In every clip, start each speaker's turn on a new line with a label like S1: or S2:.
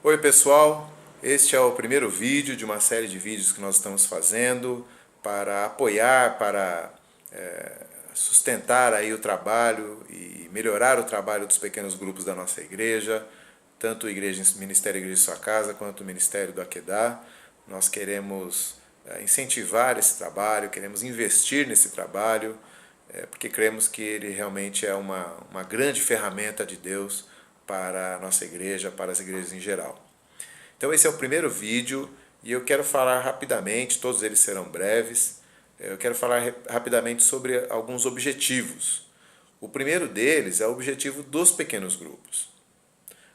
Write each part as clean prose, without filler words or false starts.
S1: Oi pessoal, este é o primeiro vídeo de uma série de vídeos que nós estamos fazendo para apoiar, para sustentar aí o trabalho e melhorar o trabalho dos pequenos grupos da nossa igreja, tanto o Ministério Igreja em Sua Casa quanto o Ministério do Aquedá. Nós queremos incentivar esse trabalho, queremos investir nesse trabalho, porque cremos que ele realmente é uma grande ferramenta de Deus para a nossa igreja, para as igrejas em geral. Então esse é o primeiro vídeo e eu quero falar rapidamente, todos eles serão breves, eu quero falar rapidamente sobre alguns objetivos. O primeiro deles é o objetivo dos pequenos grupos.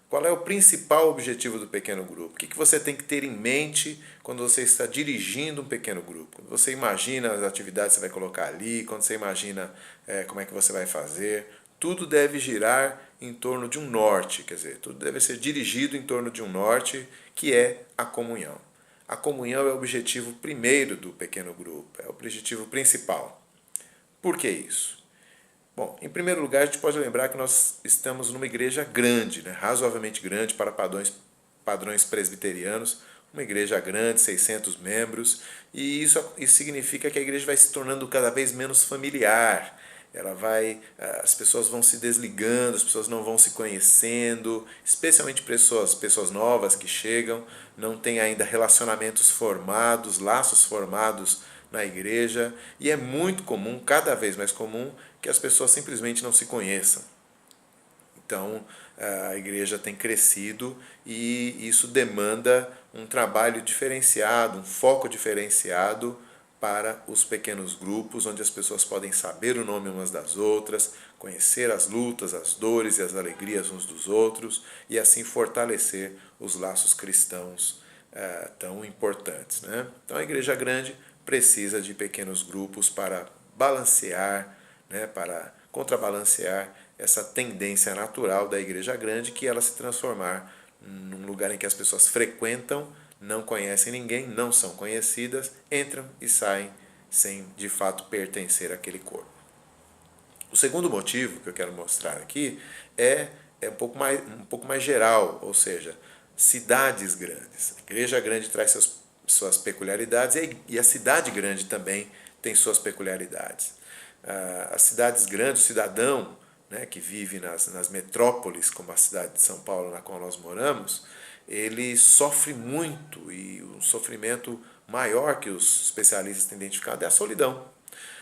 S1: Qual é o principal objetivo do pequeno grupo? O que você tem que ter em mente quando você está dirigindo um pequeno grupo? Quando você imagina as atividades que você vai colocar ali, quando você imagina como é que você vai fazer, tudo deve girar em torno de um norte, quer dizer, tudo deve ser dirigido em torno de um norte, que é a comunhão. A comunhão é o objetivo primeiro do pequeno grupo, é o objetivo principal. Por que isso? Bom, em primeiro lugar, a gente pode lembrar que nós estamos numa igreja grande, né? Razoavelmente grande para padrões presbiterianos, uma igreja grande, 600 membros, e isso significa que a igreja vai se tornando cada vez menos familiar. As pessoas vão se desligando, as pessoas não vão se conhecendo, especialmente pessoas novas que chegam, não têm ainda relacionamentos formados, laços formados na igreja, e é muito comum, cada vez mais comum, que as pessoas simplesmente não se conheçam. Então, a igreja tem crescido e isso demanda um trabalho diferenciado, um foco diferenciado para os pequenos grupos, onde as pessoas podem saber o nome umas das outras, conhecer as lutas, as dores e as alegrias uns dos outros e assim fortalecer os laços cristãos tão importantes, né? Então, a igreja grande precisa de pequenos grupos para balancear, né, para contrabalancear essa tendência natural da igreja grande, que ela se transformar num lugar em que as pessoas frequentam, não conhecem ninguém, não são conhecidas, entram e saem sem de fato pertencer àquele corpo. O segundo motivo que eu quero mostrar aqui é um pouco mais geral, ou seja, cidades grandes. A igreja grande traz suas peculiaridades e a cidade grande também tem suas peculiaridades. As cidades grandes, o cidadão, né, que vive nas metrópoles, como a cidade de São Paulo, na qual nós moramos, ele sofre muito, e um sofrimento maior que os especialistas têm identificado é a solidão.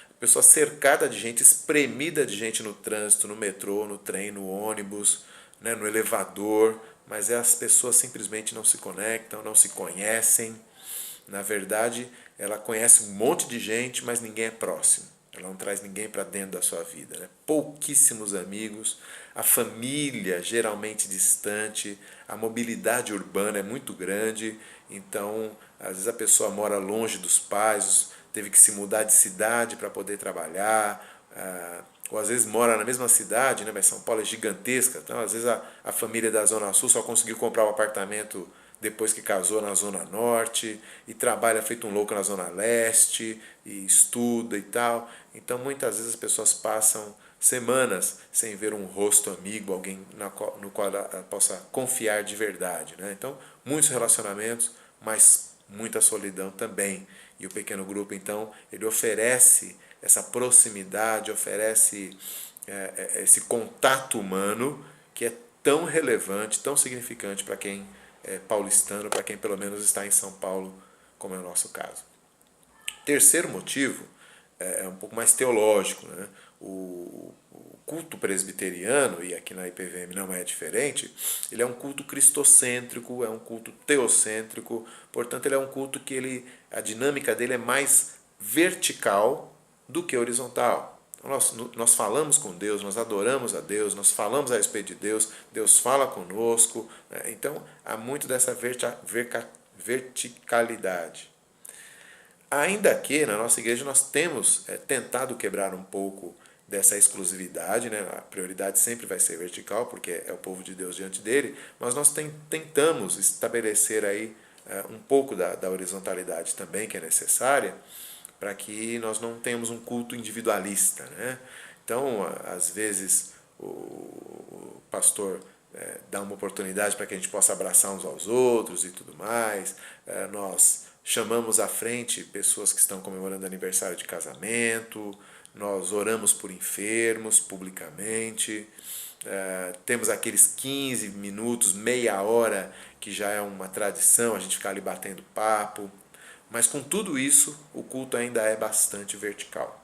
S1: A pessoa cercada de gente, espremida de gente no trânsito, no metrô, no trem, no ônibus, né, no elevador, mas as pessoas simplesmente não se conectam, não se conhecem. Na verdade, ela conhece um monte de gente, mas ninguém é próximo. Ela não traz ninguém para dentro da sua vida, né? Pouquíssimos amigos, a família geralmente distante, a mobilidade urbana é muito grande, então às vezes a pessoa mora longe dos pais, teve que se mudar de cidade para poder trabalhar, ou às vezes mora na mesma cidade, né? Mas São Paulo é gigantesca, então às vezes a família da Zona Sul só conseguiu comprar um apartamento depois que casou na Zona Norte e trabalha feito um louco na Zona Leste e estuda e tal. Então muitas vezes as pessoas passam semanas sem ver um rosto amigo, alguém no qual ela possa confiar de verdade, né? Então muitos relacionamentos, mas muita solidão também. E o pequeno grupo, então, ele oferece essa proximidade, oferece esse contato humano que é tão relevante, tão significante para quem é paulistano, para quem pelo menos está em São Paulo, como é o nosso caso. Terceiro motivo é um pouco mais teológico, né? O culto presbiteriano, e aqui na IPVM não é diferente, ele é um culto cristocêntrico, é um culto teocêntrico, portanto ele é um culto que a dinâmica dele é mais vertical do que horizontal. Então, nós falamos com Deus, nós adoramos a Deus, nós falamos a respeito de Deus, Deus fala conosco, né? Então há muito dessa verticalidade. Ainda que na nossa igreja nós temos tentado quebrar um pouco dessa exclusividade, né? A prioridade sempre vai ser vertical, porque é o povo de Deus diante dele, mas nós tentamos estabelecer aí um pouco da horizontalidade também, que é necessária, para que nós não tenhamos um culto individualista, né? Então, às vezes, o pastor dá uma oportunidade para que a gente possa abraçar uns aos outros e tudo mais. Nós chamamos à frente pessoas que estão comemorando aniversário de casamento, nós oramos por enfermos publicamente, temos aqueles 15 minutos, meia hora, que já é uma tradição, a gente ficar ali batendo papo. Mas com tudo isso, o culto ainda é bastante vertical.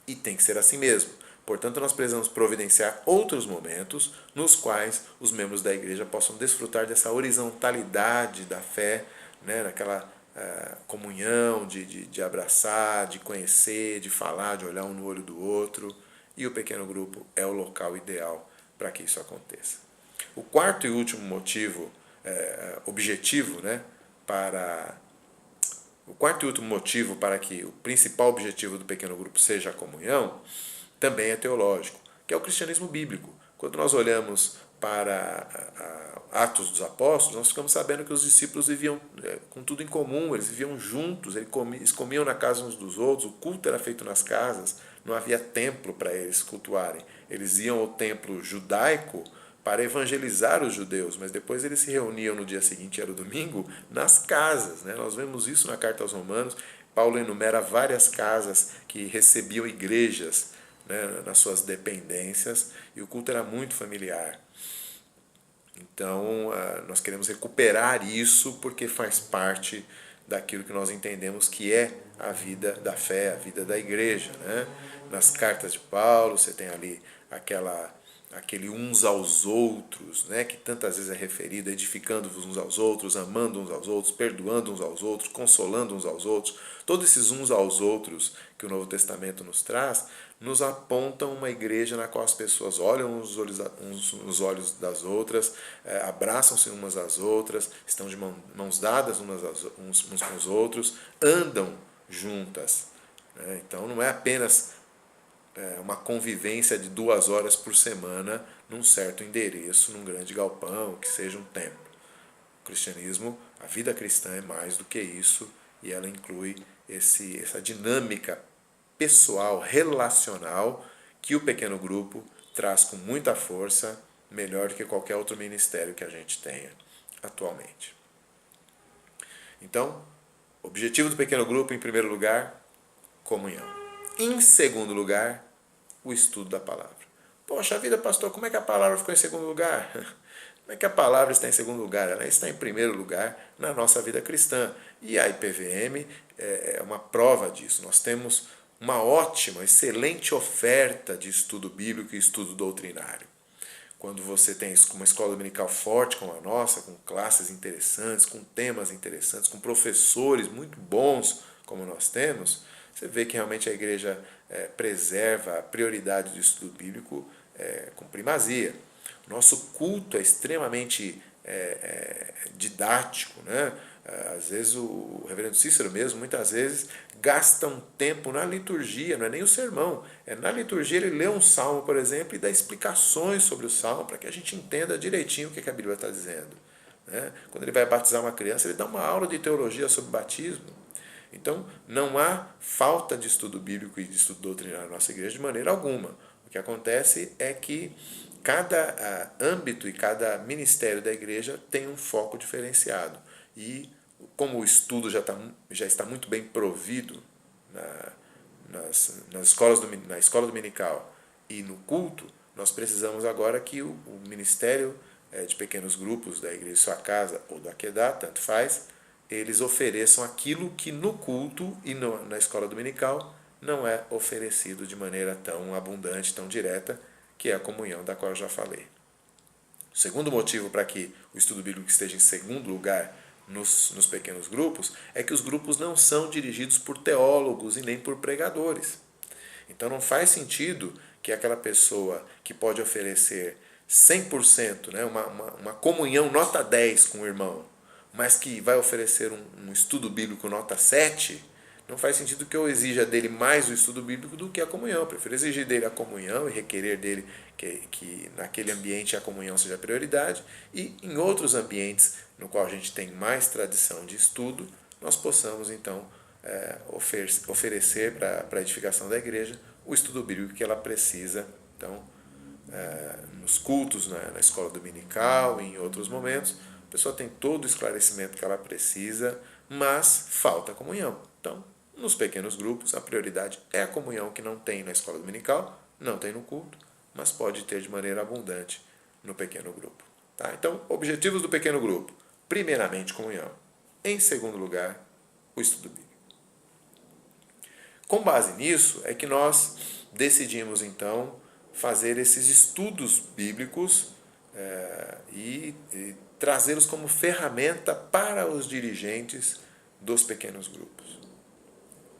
S1: E tem que ser assim mesmo. Portanto, nós precisamos providenciar outros momentos nos quais os membros da igreja possam desfrutar dessa horizontalidade da fé, né, naquela comunhão de abraçar, de conhecer, de falar, de olhar um no olho do outro. E o pequeno grupo é o local ideal para que isso aconteça. O quarto e último motivo, objetivo, né, o quarto e último motivo para que o principal objetivo do pequeno grupo seja a comunhão, também é teológico, que é o cristianismo bíblico. Quando nós olhamos para Atos dos Apóstolos, nós ficamos sabendo que os discípulos viviam com tudo em comum, eles viviam juntos, eles comiam na casa uns dos outros, o culto era feito nas casas, não havia templo para eles cultuarem. Eles iam ao templo judaico para evangelizar os judeus, mas depois eles se reuniam no dia seguinte, era o domingo, nas casas. Né? Nós vemos isso na carta aos Romanos. Paulo enumera várias casas que recebiam igrejas, né, nas suas dependências, e o culto era muito familiar. Então, nós queremos recuperar isso porque faz parte daquilo que nós entendemos que é a vida da fé, a vida da igreja. Né? Nas cartas de Paulo, você tem ali aquele uns aos outros, né, que tantas vezes é referido, edificando-vos uns aos outros, amando uns aos outros, perdoando uns aos outros, consolando uns aos outros. Todos esses uns aos outros que o Novo Testamento nos traz, nos apontam uma igreja na qual as pessoas olham uns nos olhos das outras, abraçam-se umas às outras, estão de mãos dadas uns com os outros, andam juntas. Né? Então não é apenas uma convivência de 2 horas por semana num certo endereço, num grande galpão, que seja um templo. O cristianismo, a vida cristã é mais do que isso, e ela inclui essa dinâmica pessoal, relacional, que o pequeno grupo traz com muita força, melhor do que qualquer outro ministério que a gente tenha atualmente. Então, o objetivo do pequeno grupo, em primeiro lugar, comunhão. Em segundo lugar, o estudo da palavra. Poxa vida, pastor, como é que a palavra ficou em segundo lugar? Como é que a palavra está em segundo lugar? Ela está em primeiro lugar na nossa vida cristã. E a IPVM é uma prova disso. Nós temos uma ótima, excelente oferta de estudo bíblico e estudo doutrinário. Quando você tem uma escola dominical forte como a nossa, com classes interessantes, com temas interessantes, com professores muito bons como nós temos, você vê que realmente a igreja preserva a prioridade do estudo bíblico com primazia. Nosso culto é extremamente didático, né? Às vezes o reverendo Cícero mesmo, muitas vezes, gasta um tempo na liturgia, não é nem o sermão, na liturgia ele lê um salmo, por exemplo, e dá explicações sobre o salmo para que a gente entenda direitinho o que a Bíblia está dizendo. Né? Quando ele vai batizar uma criança, ele dá uma aula de teologia sobre batismo. Então, não há falta de estudo bíblico e de estudo doutrinário na nossa igreja de maneira alguma. O que acontece é que cada âmbito e cada ministério da igreja tem um foco diferenciado. E como o estudo já está muito bem provido na escola dominical e no culto, nós precisamos agora que o ministério de pequenos grupos da igreja Sua Casa ou do Aquedá, tanto faz, eles ofereçam aquilo que no culto e na escola dominical não é oferecido de maneira tão abundante, tão direta, que é a comunhão da qual eu já falei. O segundo motivo para que o estudo bíblico esteja em segundo lugar nos pequenos grupos é que os grupos não são dirigidos por teólogos e nem por pregadores. Então não faz sentido que aquela pessoa que pode oferecer 100%, né, uma comunhão nota 10 com o irmão, mas que vai oferecer um estudo bíblico nota 7, não faz sentido que eu exija dele mais o estudo bíblico do que a comunhão. Eu prefiro exigir dele a comunhão e requerer dele que naquele ambiente a comunhão seja a prioridade, e em outros ambientes no qual a gente tem mais tradição de estudo, nós possamos então oferecer para a edificação da igreja o estudo bíblico que ela precisa. Então, nos cultos, na escola dominical, em outros momentos. A pessoa tem todo o esclarecimento que ela precisa, mas falta comunhão. Então, nos pequenos grupos, a prioridade é a comunhão que não tem na escola dominical, não tem no culto, mas pode ter de maneira abundante no pequeno grupo. Tá? Então, objetivos do pequeno grupo. Primeiramente, comunhão. Em segundo lugar, o estudo bíblico. Com base nisso, é que nós decidimos, então, fazer esses estudos bíblicos e trazê-los como ferramenta para os dirigentes dos pequenos grupos.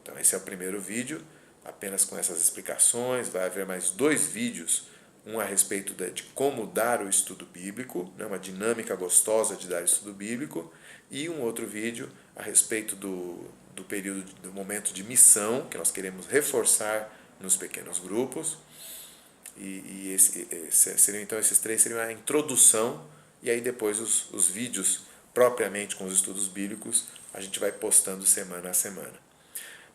S1: Então, esse é o primeiro vídeo, apenas com essas explicações. Vai haver mais 2 vídeos, um a respeito de como dar o estudo bíblico, uma dinâmica gostosa de dar o estudo bíblico, e um outro vídeo a respeito do período, do momento de missão, que nós queremos reforçar nos pequenos grupos. Então esses 3 seriam a introdução, e aí depois os vídeos propriamente com os estudos bíblicos a gente vai postando semana a semana.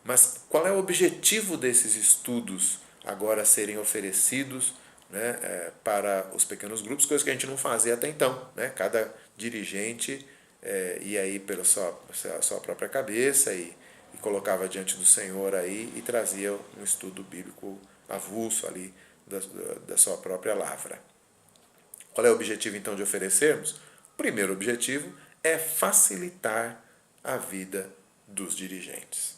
S1: Mas qual é o objetivo desses estudos agora serem oferecidos, para os pequenos grupos, coisa que a gente não fazia até então. Cada dirigente ia aí pela sua própria cabeça e colocava diante do Senhor aí e trazia um estudo bíblico avulso ali da sua própria lavra. Qual é o objetivo então de oferecermos? O primeiro objetivo é facilitar a vida dos dirigentes.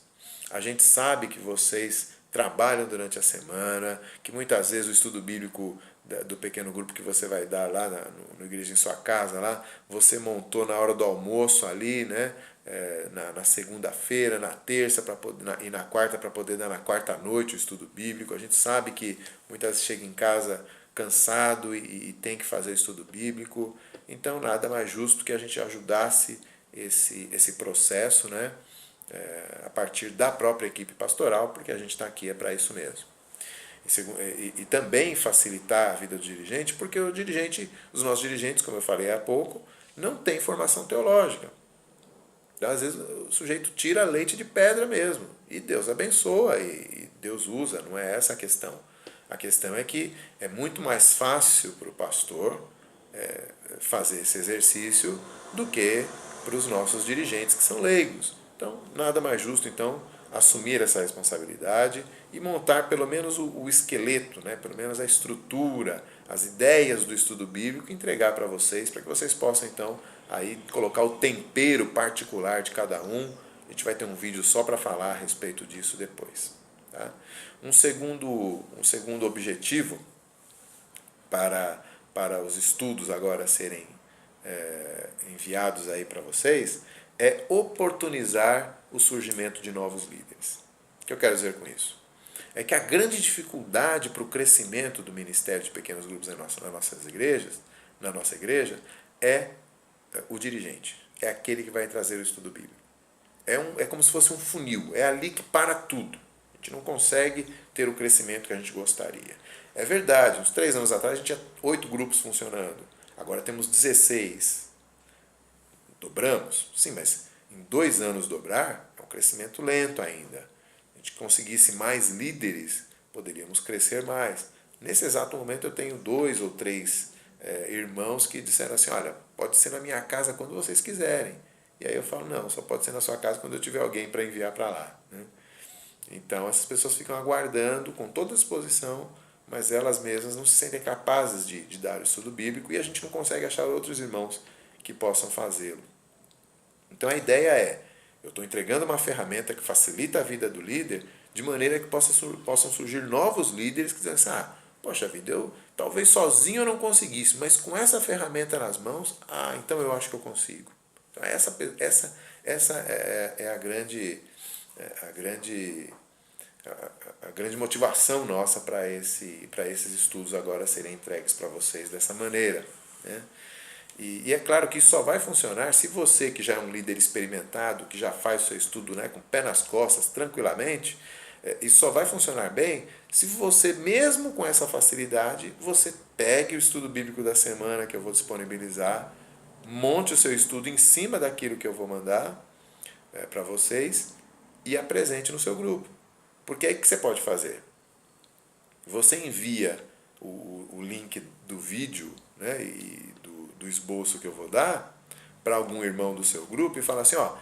S1: A gente sabe que vocês trabalham durante a semana, que muitas vezes o estudo bíblico do pequeno grupo que você vai dar lá na igreja em sua casa, lá, você montou na hora do almoço ali, na segunda-feira, na terça e na quarta, para poder dar na quarta noite o estudo bíblico. A gente sabe que muitas vezes chega em casa cansado e tem que fazer o estudo bíblico. Então, nada mais justo que a gente ajudasse esse processo, a partir da própria equipe pastoral, porque a gente está aqui para isso mesmo. E também facilitar a vida do dirigente, porque os nossos dirigentes, como eu falei há pouco, não têm formação teológica. Às vezes o sujeito tira leite de pedra mesmo, e Deus abençoa, e Deus usa, não é essa a questão. A questão é que é muito mais fácil para o pastor fazer esse exercício do que para os nossos dirigentes que são leigos. Então, nada mais justo, então, assumir essa responsabilidade e montar pelo menos o esqueleto, pelo menos a estrutura, as ideias do estudo bíblico e entregar para vocês, para que vocês possam, então, aí colocar o tempero particular de cada um. A gente vai ter um vídeo só para falar a respeito disso depois. Tá? Um segundo objetivo para os estudos agora serem enviados aí para vocês é oportunizar o surgimento de novos líderes. O que eu quero dizer com isso? É que a grande dificuldade para o crescimento do ministério de pequenos grupos na nossa igreja, é o dirigente. É aquele que vai trazer o estudo bíblico. É como se fosse um funil. É ali que para tudo. A gente não consegue ter o crescimento que a gente gostaria. É verdade, uns 3 anos atrás a gente tinha 8 grupos funcionando. Agora temos 16. Dobramos? Sim, mas em 2 anos dobrar é um crescimento lento ainda. Se a gente conseguisse mais líderes, poderíamos crescer mais. Nesse exato momento eu tenho 2 ou 3 irmãos que disseram assim, olha, pode ser na minha casa quando vocês quiserem. E aí eu falo, não, só pode ser na sua casa quando eu tiver alguém para enviar para lá. Então essas pessoas ficam aguardando com toda a disposição, mas elas mesmas não se sentem capazes de dar o estudo bíblico e a gente não consegue achar outros irmãos que possam fazê-lo. Então a ideia é, eu estou entregando uma ferramenta que facilita a vida do líder, de maneira que possam surgir novos líderes que dizem assim, poxa vida, talvez sozinho eu não conseguisse, mas com essa ferramenta nas mãos, então eu acho que eu consigo. Então essa é a grande motivação nossa para esses estudos agora serem entregues para vocês dessa maneira. E é claro que isso só vai funcionar se você, que já é um líder experimentado, que já faz o seu estudo com o pé nas costas, tranquilamente, isso só vai funcionar bem se você, mesmo com essa facilidade, você pegue o estudo bíblico da semana que eu vou disponibilizar, monte o seu estudo em cima daquilo que eu vou mandar para vocês e apresente no seu grupo. Porque aí o que você pode fazer? Você envia o link do vídeo, né, e do esboço que eu vou dar para algum irmão do seu grupo e falar assim, ó,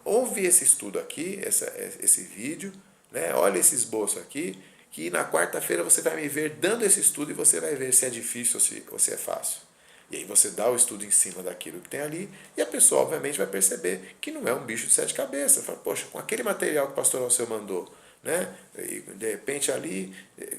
S1: ouve esse estudo aqui, esse vídeo, né, olha esse esboço aqui, que na quarta-feira você vai me ver dando esse estudo e você vai ver se é difícil ou se é fácil. E aí você dá o estudo em cima daquilo que tem ali e a pessoa obviamente vai perceber que não é um bicho de sete cabeças. Fala, poxa, com aquele material que o pastor Alceu mandou, né? E de repente ali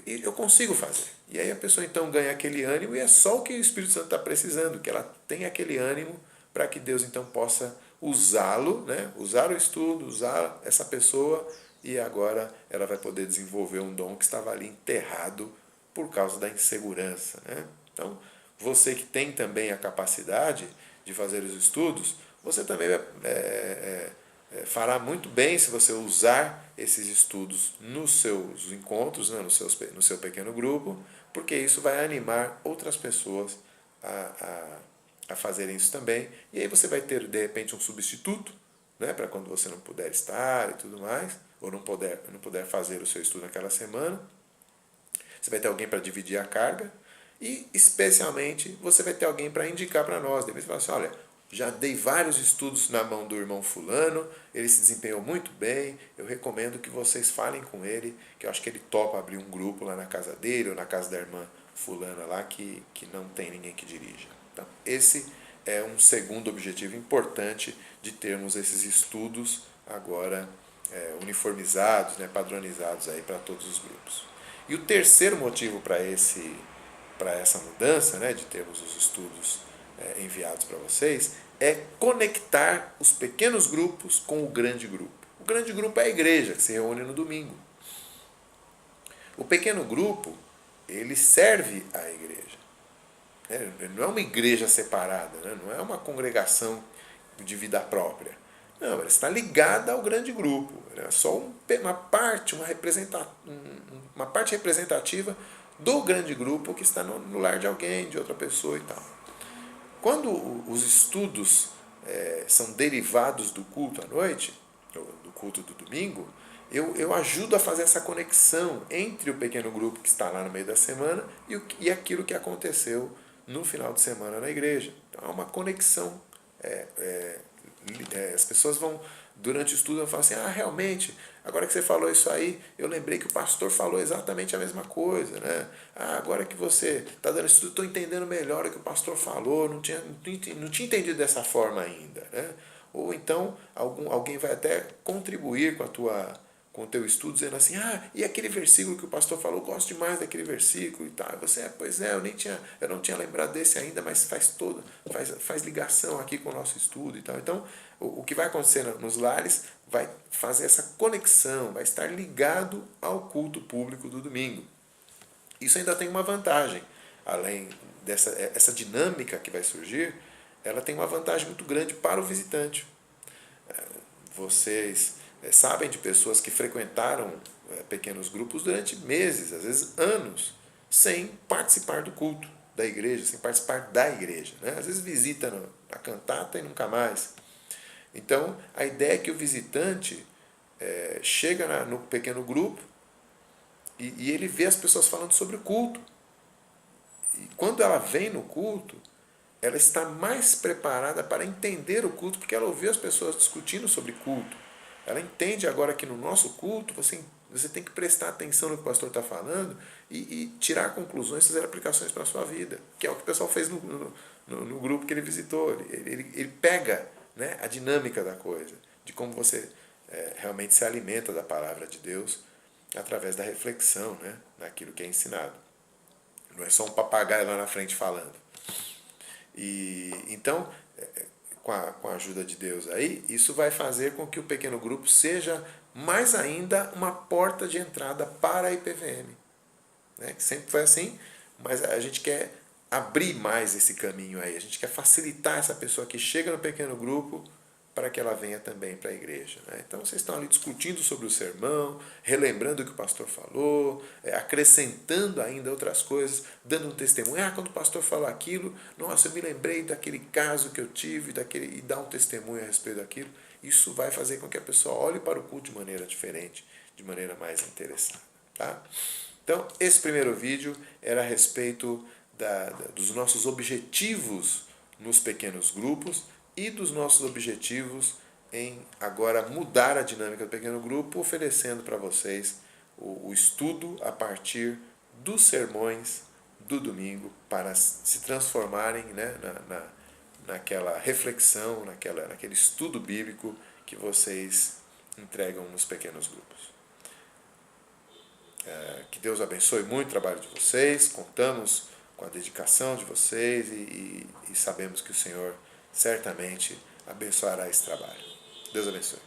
S1: eu consigo fazer. E aí a pessoa então ganha aquele ânimo e é só o que o Espírito Santo está precisando, que ela tenha aquele ânimo para que Deus então possa usá-lo, né? Usar o estudo, usar essa pessoa e agora ela vai poder desenvolver um dom que estava ali enterrado por causa da insegurança, né? Então, você que tem também a capacidade de fazer os estudos, você também fará muito bem se você usar esses estudos nos seus encontros, né, no seu pequeno grupo, porque isso vai animar outras pessoas a fazerem isso também. E aí você vai ter, de repente, um substituto, né, para quando você não puder estar e tudo mais, ou não puder fazer o seu estudo naquela semana. Você vai ter alguém para dividir a carga e, especialmente, você vai ter alguém para indicar para nós. Depois você fala assim, olha, já dei vários estudos na mão do irmão fulano, ele se desempenhou muito bem, eu recomendo que vocês falem com ele, que eu acho que ele topa abrir um grupo lá na casa dele ou na casa da irmã fulana lá, que não tem ninguém que dirija. Então, esse é um segundo objetivo importante de termos esses estudos agora uniformizados, né, padronizados aí para todos os grupos. E o terceiro motivo para essa mudança, né, de termos os estudos enviados para vocês, é conectar os pequenos grupos com o grande grupo. O grande grupo é a igreja, que se reúne no domingo. O pequeno grupo, ele serve à igreja. Não é uma igreja separada, né? Não é uma congregação de vida própria. Não, ela está ligada ao grande grupo. É só uma parte representativa do grande grupo que está no lar de alguém, de outra pessoa e tal. Quando os estudos são derivados do culto à noite, do culto do domingo, eu ajudo a fazer essa conexão entre o pequeno grupo que está lá no meio da semana e aquilo que aconteceu no final de semana na igreja. Então, há uma conexão. As pessoas vão, durante o estudo, vão falar assim, realmente, agora que você falou isso aí, eu lembrei que o pastor falou exatamente a mesma coisa, né? Agora que você está dando estudo, estou entendendo melhor o que o pastor falou, não tinha entendido dessa forma ainda, né? Ou então, alguém vai até contribuir com o teu estudo, dizendo assim, e aquele versículo que o pastor falou, gosto demais daquele versículo e tal. Você, pois é, eu não tinha lembrado desse ainda, mas faz ligação aqui com o nosso estudo e tal. Então, o que vai acontecer nos lares vai fazer essa conexão, vai estar ligado ao culto público do domingo. Isso ainda tem uma vantagem, além essa dinâmica que vai surgir, ela tem uma vantagem muito grande para o visitante. Vocês sabem de pessoas que frequentaram pequenos grupos durante meses, às vezes anos, sem participar do culto da igreja, sem participar da igreja, né? Às vezes visita a cantata e nunca mais. Então, a ideia é que o visitante chega no pequeno grupo e ele vê as pessoas falando sobre o culto. E quando ela vem no culto, ela está mais preparada para entender o culto, porque ela ouviu as pessoas discutindo sobre culto. Ela entende agora que no nosso culto você tem que prestar atenção no que o pastor está falando e tirar conclusões, fazer aplicações para a sua vida, que é o que o pessoal fez no grupo que ele visitou. Ele pega, né, a dinâmica da coisa, de como você realmente se alimenta da palavra de Deus através da reflexão, né, naquilo que é ensinado. Não é só um papagaio lá na frente falando. E então, com a ajuda de Deus aí, isso vai fazer com que o pequeno grupo seja mais ainda uma porta de entrada para a IPVM. Né? Que sempre foi assim, mas a gente quer abrir mais esse caminho aí, a gente quer facilitar essa pessoa que chega no pequeno grupo para que ela venha também para a igreja. Né? Então vocês estão ali discutindo sobre o sermão, relembrando o que o pastor falou, acrescentando ainda outras coisas, dando um testemunho. Quando o pastor falou aquilo, nossa, eu me lembrei daquele caso que eu tive, e dá um testemunho a respeito daquilo. Isso vai fazer com que a pessoa olhe para o culto de maneira diferente, de maneira mais interessada. Tá? Então, esse primeiro vídeo era a respeito dos nossos objetivos nos pequenos grupos e dos nossos objetivos em agora mudar a dinâmica do pequeno grupo, oferecendo para vocês o estudo a partir dos sermões do domingo para se transformarem, né, naquela reflexão, naquele estudo bíblico que vocês entregam nos pequenos grupos. Que Deus abençoe muito o trabalho de vocês, contamos com a dedicação de vocês e sabemos que o Senhor certamente abençoará esse trabalho. Deus abençoe.